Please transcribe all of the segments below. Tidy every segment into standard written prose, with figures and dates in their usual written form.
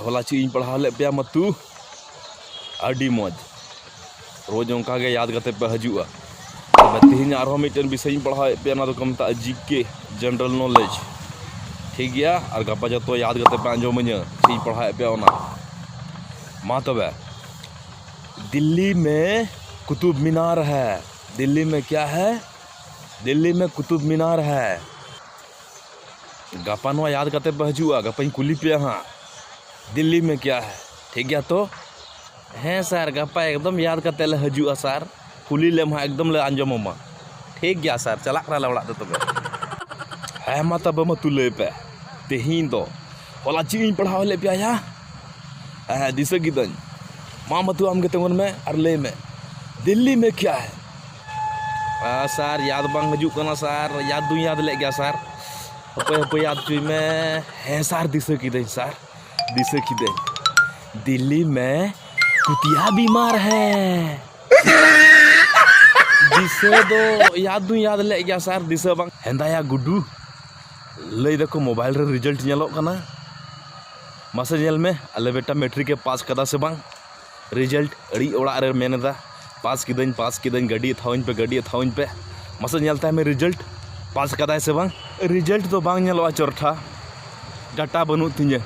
होला ची पढ़ा ले पे मतु अड़ी मौज रोज उनका के याद करते पे हजुआ तीन आरो मिटन विषय पढ़ा पे ना तो कमता जीके जनरल नॉलेज ठीक गया और गपा जो तो याद करते पे अंजोमन्या ची पढ़ा पे ओना मा तबे दिल्ली में कुतुब मीनार है। दिल्ली में क्या है? दिल्ली में कुतुब मीनार है। गपा नो याद करते पे हजुआ गपा कुली पे हाँ दिल्ली में क्या है ठीक गया तो हैं सर गपा एकदम याद करते ले हजुआ सर कुली ले हाँ एकदम ले अंजोमा ठीक गया सर चला रहा ओड़ा तो है मा तब मतु ले पे तेहीन दो होला ची पढ़ाव ले पे या दिशा गिदन मा मतु आम के तंगन में और ले में दिल्ली में क्या है सर याद बांग हजु कना सर याद दू याद ले गया सर हपे हपे याद चुई में है सर दिशा गिदन सर दिशा गिदन दिल्ली में कुतिया बीमार है। दिशा दो याद दू याद ले गया सर दिशा बांग हेंदाया गुड्डू लई देखो मोबाइल रे रिजल्ट नेलो कना मासे नेल में अले बेटा मैट्रिक के पास कदा से बांग रिजल्ट अड़ी ओड़ा रे मेनदा पास किदन गाड़ी थाउन पे मासे नेलता में रिजल्ट पास कदा से बांग रिजल्ट तो बांग नेलो चोरठा डाटा बनु तिnye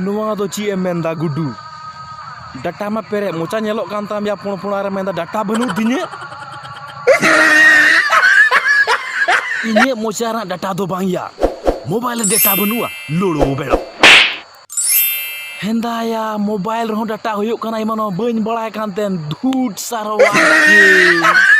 नुआ दो ची मेनदा गुड्डू डाटा मा पेरे मोचा नेलो कान ताम या पुण पुणा रे मेनदा डाटा बनु तिnye इने मोचा रा डाटा दो बांग या मोबाइल डाटा बनुआ लोड़ो बेड़ो हेंदाया मोबाइल रहो डाटा होयो कना इमानो बन बड़ाय कानतेन धूट सारवा के